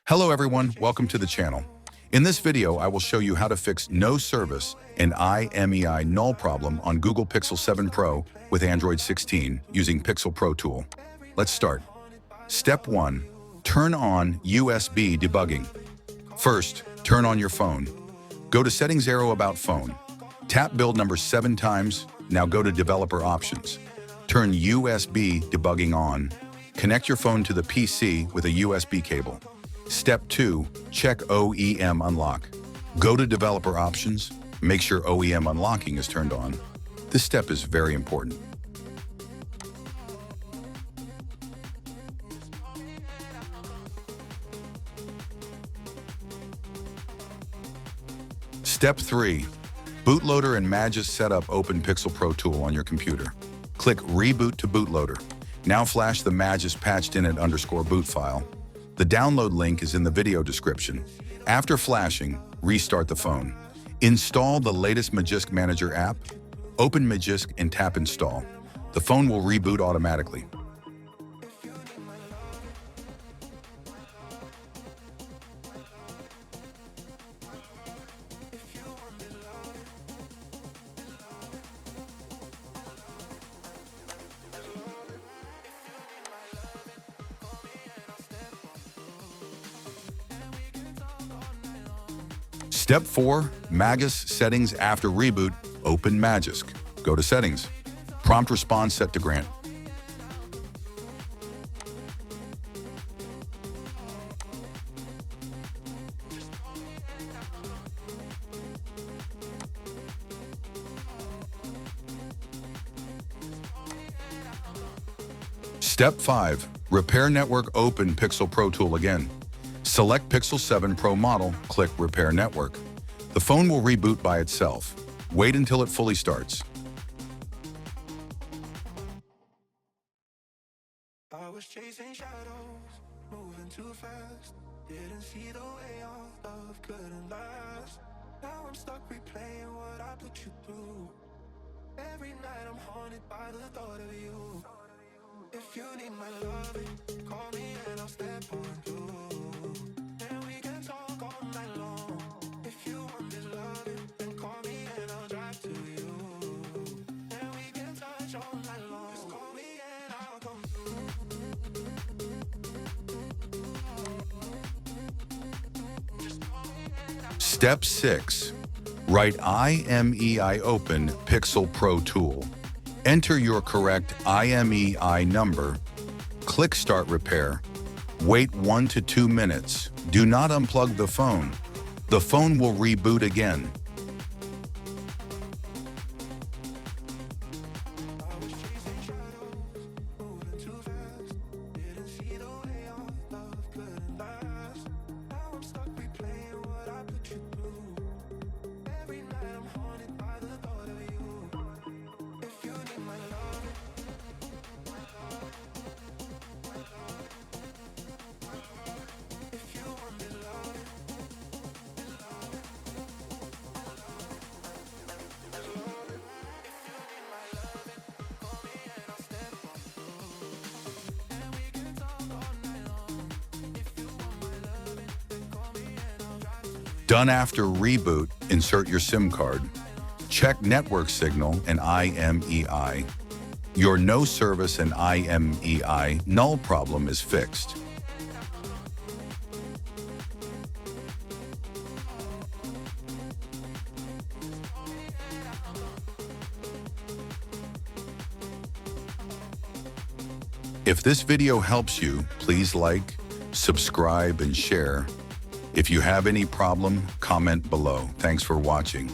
Hello everyone, welcome to the channel. In this video, I will show you how to fix no service and IMEI null problem on Google Pixel 7 Pro with Android 16 using Pixel Pro tool. Let's start. Step 1. Turn on USB debugging. First, turn on your phone. Go to Settings arrow About Phone. Tap build number 7 times. Now go to Developer Options. Turn USB debugging on. Connect your phone to the PC with a USB cable. Step 2. Check OEM unlock. Go to Developer Options. Make sure OEM unlocking is turned on. This step is very important. Step 3. Bootloader and Magisk setup open Pixel Pro tool on your computer. Click Reboot to Bootloader. Now flash the Magisk patched init _ boot file. The download link is in the video description. After flashing, restart the phone. Install the latest Magisk Manager app. Open Magisk and tap Install. The phone will reboot automatically. Step 4. Magisk settings after reboot. Open Magisk. Go to Settings. Prompt response set to grant. Step 5. Repair network. Open Pixel Pro tool again. Select Pixel 7 Pro model, click Repair Network. The phone will reboot by itself. Wait until it fully starts. I was chasing shadows, moving too fast. Didn't see the way our love couldn't last. Now I'm stuck replaying what I put you through. Every night I'm haunted by the thought of you. If you need my love, call me and I'll step on through. And we can talk all night long. If you want this love, then call me and I'll drive to you. And we can touch all night long. Just call me and I'll come through. Step 6. Write IMEI open Pixel Pro tool. Enter your correct IMEI number. Click Start Repair. Wait 1 to 2 minutes. Do not unplug the phone. The phone will reboot again. Done after reboot, insert your SIM card. Check network signal and IMEI. Your no service and IMEI null problem is fixed. If this video helps you, please like, subscribe, and share. If you have any problem, comment below. Thanks for watching.